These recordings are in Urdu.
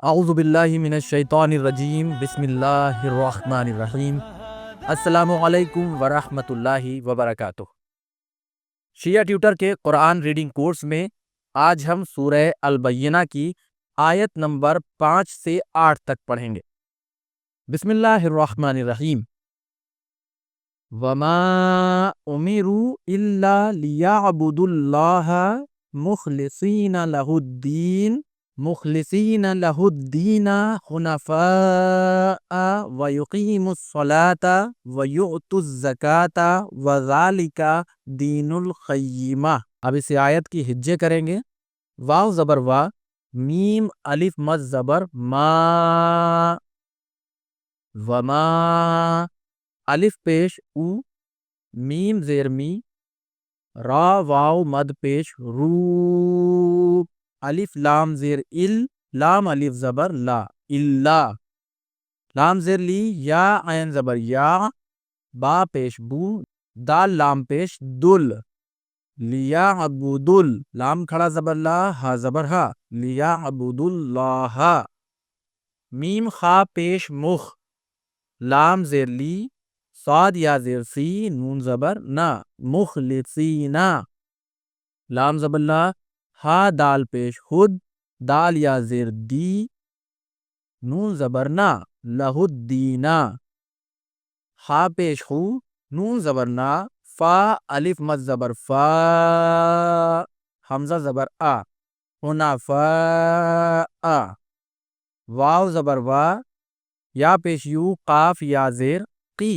اعوذ باللہ من الشیطان الرجیم بسم اللہ الرحمن الرحیم السلام علیکم ورحمۃ اللہ وبرکاتہ۔ شیعہ ٹیوٹر کے قرآن ریڈنگ کورس میں آج ہم سورہ البینہ کی آیت نمبر 5 سے 8 تک پڑھیں گے۔ بسم اللہ الرحمن الرحیم۔ وما امروا الا لیعبدوا اللہ مخلصین لہ الدین حنفاء ویقیموا الصلاة ویؤتوا الزکاة وذالک دین القیمہ۔ اب اس آیت کی ہجے کریں گے۔ واو زبر وا، میم الف مد زبر ما، وما الف پیش او، میم زیر می، را واو مد پیش رو، الف لام زیر ال، لام الف زبر لا، الا، لام زیر لی، یا عین زبر یا، با پیش بو، دال لام پیش دل، لیعبدوا، لام کھڑا زبر لا، ہا زبر ہا، لیعبدوا اللہ، میم خا پیش مخ، لام زیر لی، صاد یا زیر سی، نون زبر نا، مخلصینا، لام زبر لا، ہا دال پیش خود، دال یا زیر دی، نون زبر نا، لہ الدینا، ہا پیش خو، نون زبر نا، فا الف مد زبر فا، حمزہ زبر آ، حنفاء، واو زبر وا، یا پیش یو، قاف یا زیر قی،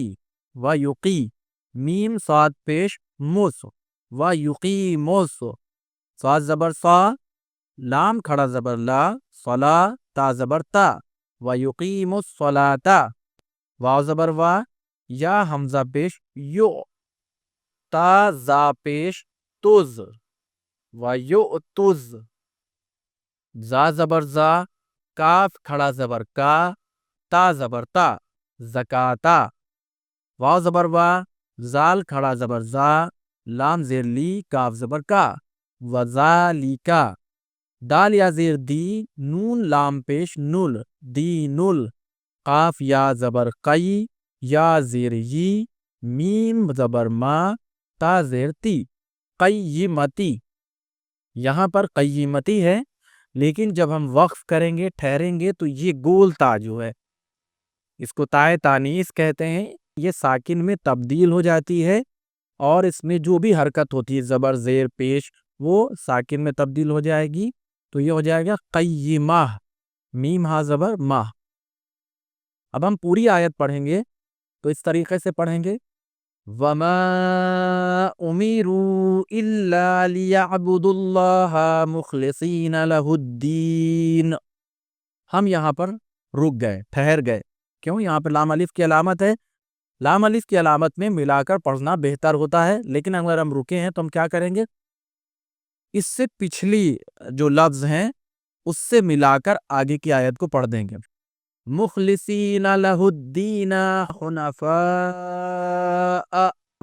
و یقی، میم صاد پیش مس، و یقیمس، صاد زبر صا، لام کھڑا زبر لا، صلا، تا زبر تا، و یقیم الصلاۃ، واو زبر وا، یا حمزہ پیش یو، تا زا پیش تز، و یؤتز، زا زبر زا، کاف کھڑا زبر کا، تا زبر تا، زکاتا، واو زبر وا، زال کھڑا زبر زا، لام زیر لی، کاف زبر کا، وذالکا، دال یا زیر دی، نون لام پیش نل، دینل، قاف یا زبر قی، یا زیر یی، میم زبر ما، تا زیر تی، قیمتی، یہاں پر قیمتی ہے، لیکن جب ہم وقف کریں گے، ٹھہریں گے، تو یہ گول تا جو ہے، اس کو تائے تانیث کہتے ہیں، یہ ساکن میں تبدیل ہو جاتی ہے، اور اس میں جو بھی حرکت ہوتی ہے، زبر زیر پیش، وہ ساکن میں تبدیل ہو جائے گی، تو یہ ہو جائے گا قیمہ، میم ہا زبر ماہ۔ اب ہم پوری آیت پڑھیں گے تو اس طریقے سے پڑھیں گے۔ وما امروا الا لیعبدوا اللہ مخلصین لہ الدین۔ ہم یہاں پر رک گئے، ٹھہر گئے، کیوں؟ یہاں پر لام الف کی علامت ہے، لام الف کی علامت میں ملا کر پڑھنا بہتر ہوتا ہے، لیکن اگر ہم رکے ہیں تو ہم کیا کریں گے؟ اس سے پچھلی جو لفظ ہیں اس سے ملا کر آگے کی آیت کو پڑھ دیں گے۔ مخلصین لہ الدین حنفاء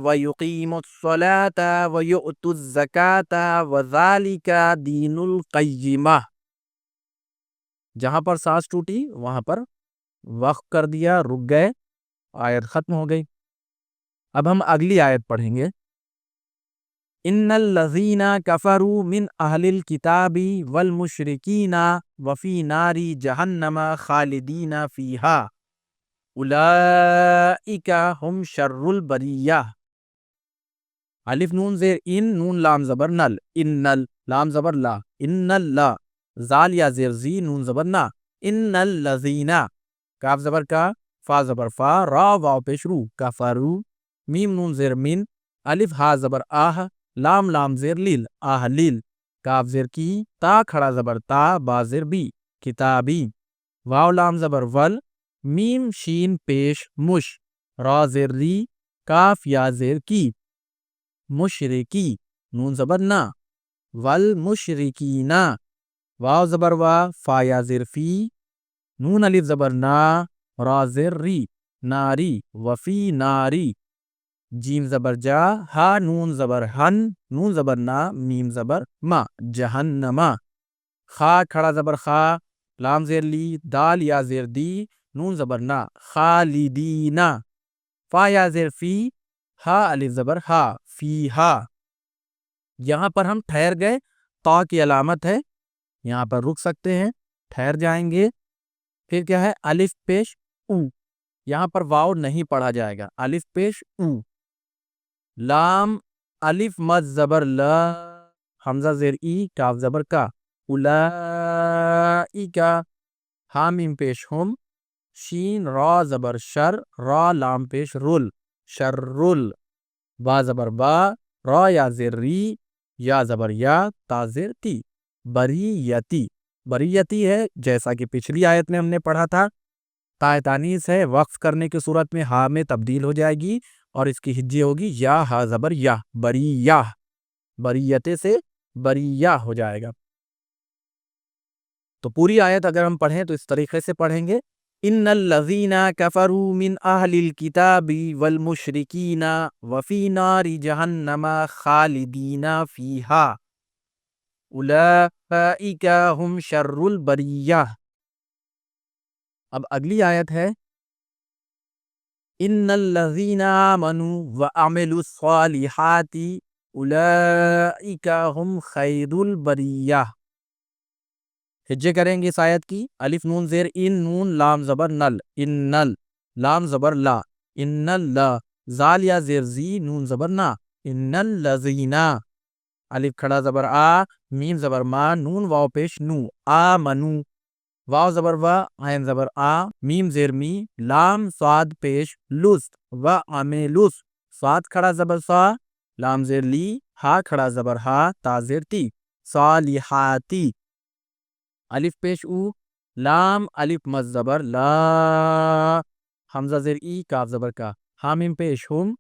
ویقیموا الصلاة ویؤتوا الزکاة وذالک دین القیمہ۔ جہاں پر سانس ٹوٹی وہاں پر وقف کر دیا، رک گئے، آیت ختم ہو گئی۔ اب ہم اگلی آیت پڑھیں گے۔ ان الذین کفروا من اہل الکتاب والمشرکین وفی نار جہنم خالدین فیہا اولئک ہم شر البریہ۔ الف نون زیر ان، نون لام زبر نل، ان لام زبر لا، ان اللہ، زال یا زیر زی، نون زبر نا، ان الذین، کاف زبر کا، فا زبر فا، را واو پیش رو، کفرو، میم نون زیر من، الف ہا زبر آہ، لام لام زیر لیل، آہ لیل، کاف زیر کی، تا کھڑا زبر تا، با زیر بی، کتابی، واو لام زبر ول، میم شین پیش مش، را زیر ری، کاف یا زیر کی، مشرکی، نون زبر نا، والمشرکین، واو زبر وا، فا یا زیر فی، نون الف زبر نا، را زیر ری، ناری، وفی ناری، جیم زبر جا، ہا نون زبر ہن، نون زبر نا، میم زبر ما، جہنما، خا کھڑا زبر خا، لام زیر لی، دال یا زیر دی، نون زبر نا، خالدینا، فا یا زیر فی، ہا الف زبر ہا، فی ہا. یہاں پر ہم ٹھہر گئے، تا کی علامت ہے، یہاں پر رک سکتے ہیں، ٹھہر جائیں گے. پھر کیا ہے؟ الف پیش او، یہاں پر واو نہیں پڑھا جائے گا، الف پیش او. لام الف مد زبر لا، حمزہ زیر ای، کاف زبر کا، اولائکا. ہا میم پیش ہم، شین را زبر شر، را لام پیش رل، شررل. با زبر با، را یا زیر ری، یا زبر یا، تا زیر تی، بریتی. بریتی ہے جیسا کہ پچھلی آیت میں ہم نے پڑھا تھا، تا تانیث ہے، وقف کرنے کی صورت میں ہا میں تبدیل ہو جائے گی اور اس کی ہجے ہوگی یا ہا زبر یا، بریہ، بریتے سے بریہ ہو جائے گا. تو پوری آیت اگر ہم پڑھیں تو اس طریقے سے پڑھیں گے، ان الذین کفروا من اہل الکتاب والمشرکین وفی نار جہنم خالدین فیہا اولئک هم شر البریہ. اب اگلی آیت ہے، ان الذین آمنوا وعملوا الصالحات اولئک هم خیر البریہ. ہجے کریں گے اس آیت کی، الف نون زیر ان، نون لام زبر نل، انل، لام زبر لا، انل لا، زال یا زیر زی، نون زبر نا، انل لذینا. الف کھڑا زبر آ، میم زبر ما، نون واو پیش نو، آمنو، واو زبر وا، عین زبر آ، میم زیر می، لام صاد پیش لست، و عملس، صاد کھڑا زبر سا، لام زیر لی، ہا کھڑا زبر ہا، تا زیر تی، صالحاتی. الف پیش او، لام الف مد زبر لا، حمزہ زیر ای، کاف زبر کا، ہا میم پیش ہم،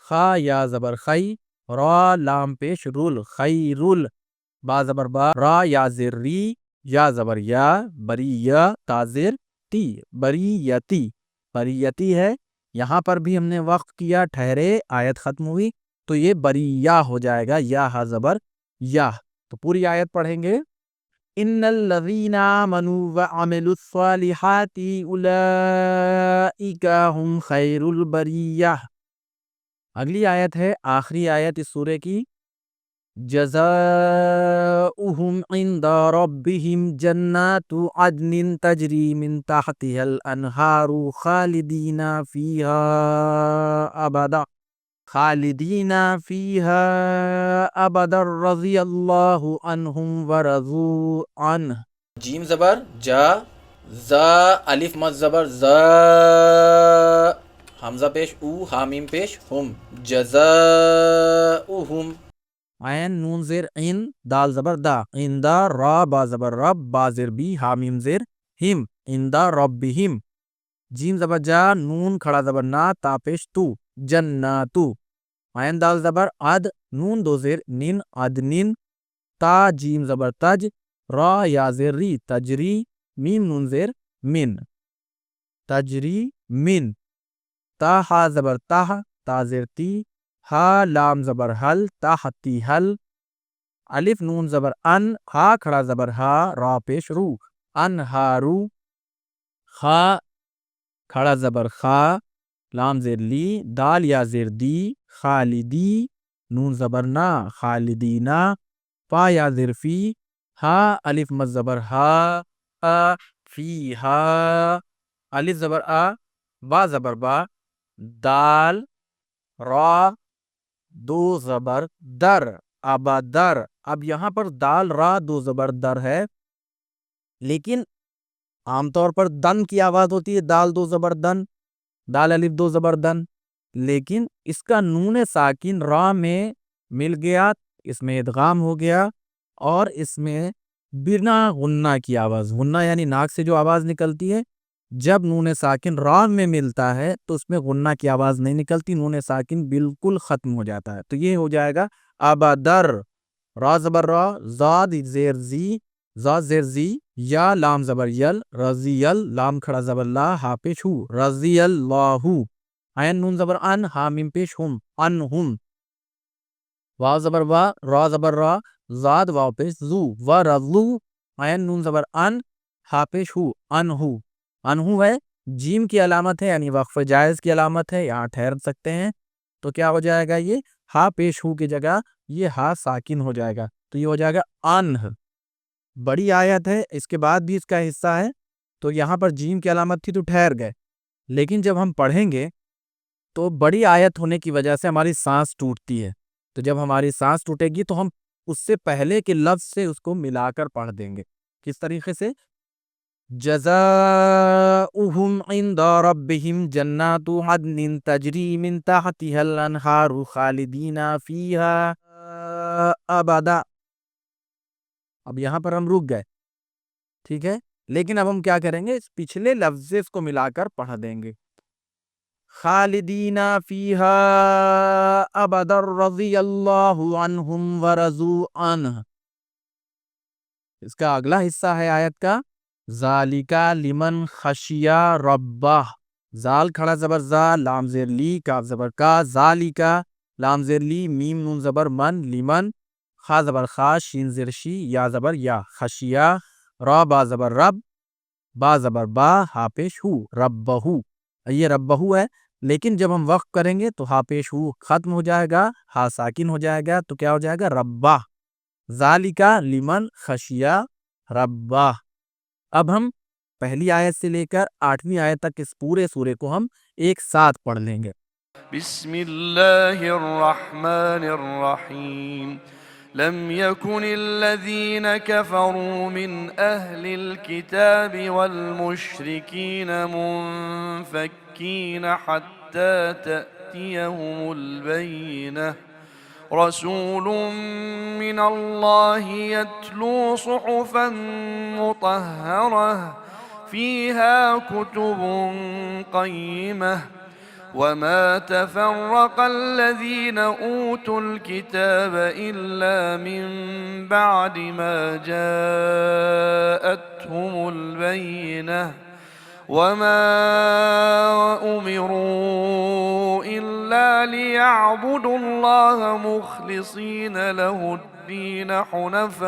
خا یا زبر خی، را لام پیش رول، خیرول. با زبر با، را یا زیر ری، یا زبر یا، بریہ، تا زیر تی، بریتی. بریتی ہے، یہاں پر بھی ہم نے وقف کیا، ٹھہرے، آیت ختم ہوئی تو یہ بریہ ہو جائے گا، یا ہا زبر یا. تو پوری آیت پڑھیں گے، ان الذین آمنوا وعملوا الصالحات اولئک هم خیر البریہ. اگلی آیت ہے آخری آیت اس سورے کی، جزاؤہم عند ربہم جنات عدن تجری من تحتها الانہار خالدین فیہا ابدا، خالدین فیہا ابدا رضی اللہ عنہم ورضوا عنہ. جیم زبر جا، زا الف مد زبر زا، حمزہ پیش او، ہا میم پیش ہم، جزاؤہم، عین نون زیر ان، دال زبر دا، اندا، را با زبر رب، با زیر بی، ہا میم زیر ہم، اندا ربہم. جیم زبر جا، نون کھڑا زبر نا، تا پیش تو، جناتو، عین دال زبر عد، نون دو زیر نن، عدنن، تا جیم زبر تج، را یا زیر ری، تجری، میم نون زیر من، تجری من. تا ہا زبر تہ، تا زیر تی، ہا لام زبر حل، تحتی حل. الف نون زبر ان، ہا کھڑا زبر ہا، را پیش رو، انہارو. خا کھڑا زبر خا، لام زیر لی، دال یا زیر دی، خالدی، نون زبر نا، خالدینا، پا یا زیر فی، ہا الف مد زبر ہا، فی ہا، الف زبر آ، با زبر با، دال، را، دو زبر در، ابدر. اب یہاں پر دال را دو زبر در ہے، لیکن عام طور پر دن کی آواز ہوتی ہے، دال دو زبر دن، دال الف دو زبر دن، لیکن اس کا نون ساکن را میں مل گیا، اس میں ادغام ہو گیا، اور اس میں بنا غنہ کی آواز، غنہ یعنی ناک سے جو آواز نکلتی ہے، جب نون ساکن را میں ملتا ہے تو اس میں غنہ کی آواز نہیں نکلتی، نون ساکن بالکل ختم ہو جاتا ہے. تو یہ ہو جائے گا ابدر، را زبر را، زاد زیر زی، زاد زیر زی، یا لام زبر یل، رضی ال، لام کھڑا زبر لا، ہا پیش ہو، رضی اللہ، عین نون زبر ان، ہا میم پیش ہم، انہم. واو زبر وا، را زبر را، زاد واو پیش زو، ورضو، عین نون زبر ان، ہا پیش ہو انہو، انہو ہے جیم کی علامت ہے یعنی وقف جائز کی علامت ہے، یہاں ٹھہر سکتے ہیں، تو کیا ہو جائے گا یہ ہا پیش ہو کی جگہ یہ ہا ساکن ہو جائے گا، تو یہ ہو جائے گا انہ۔ بڑی آیت ہے، اس کے بعد بھی اس کا حصہ ہے، تو یہاں پر جیم کی علامت تھی تو ٹھہر گئے، لیکن جب ہم پڑھیں گے تو بڑی آیت ہونے کی وجہ سے ہماری سانس ٹوٹتی ہے، تو جب ہماری سانس ٹوٹے گی تو ہم اس سے پہلے کے لفظ سے اس کو ملا کر پڑھ دیں گے۔ کس طریقے سے؟ جزاؤہم عند ربہم جنات عدن تجری من تحتها الانہار خالدین فیہا ابدا۔ اب یہاں پر ہم رک گئے، ٹھیک ہے، لیکن اب ہم کیا کریں گے، اس پچھلے لفظ سے اس کو ملا کر پڑھ دیں گے، خالدین فیہا ابدا رضی اللہ عنہم ورضوا عنہ۔ اس کا اگلا حصہ ہے آیت کا ذالکا لمن خشیا ربہ، زال کھڑا زبر زا، لام زیر لی، کاف زبر کا، ذالکا لام زیر لی، میم نون زبر من، لمن، خا زبر خا، شین زیر شی، یا زبر یا، خشیا، را با زبر رب، با زبر با، ہا پیش ہو، ربہو، یہ ربہو ہے، لیکن جب ہم وقف کریں گے تو ہا پیش ہو ختم ہو جائے گا، ہا ساکن ہو جائے گا، تو کیا ہو جائے گا ربہ، ذالکا لمن خشیا ربہ۔ اب ہم پہلی آیت سے لے کر 8ویں آیت تک اس پورے سورے کو ہم ایک ساتھ پڑھ لیں گے۔ بسم اللہ الرحمن الرحیم لم يكن الذين كفروا من أهل الكتاب والمشركين منفكين حتى تأتيهم البينة رسول من الله يتلو صحفا مطهرة فيها كتب قيمة وما تفرق الذين أوتوا الكتاب إلا من بعد ما جاءتهم البينة وما أمروا إلا ليعبدوا الله مخلصين له الدين حنفاء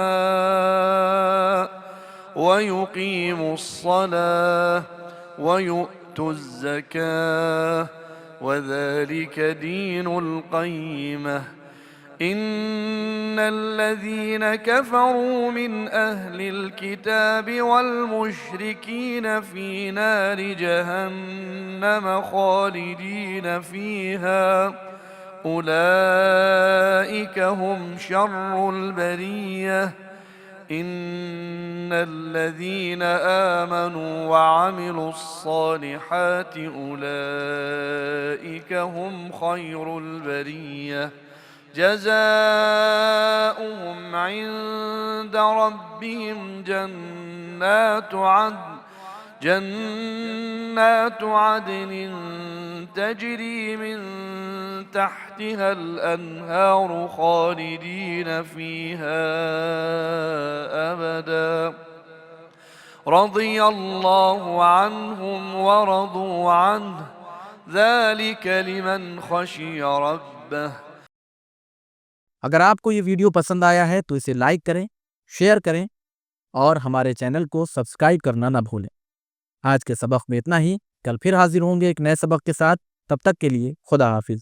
ويقيموا الصلاة ويؤتوا الزكاة وذلك دين القيمة إن الذين كفروا من أهل الكتاب والمشركين في نار جهنم خالدين فيها أولئك هم شر البرية إن الذين آمنوا وعملوا الصالحات أولئك هم خير البرية جزاؤهم عند ربهم جنات عدن تجري من تحتها الأنهار خالدين فيها أبدا رضي الله عنهم ورضوا عنه ذلك لمن خشي ربه۔ اگر آپ کو یہ ویڈیو پسند آیا ہے تو اسے لائک کریں، شیئر کریں اور ہمارے چینل کو سبسکرائب کرنا نہ بھولیں۔ آج کے سبق میں اتنا ہی، کل پھر حاضر ہوں گے ایک نئے سبق کے ساتھ، تب تک کے لیے خدا حافظ۔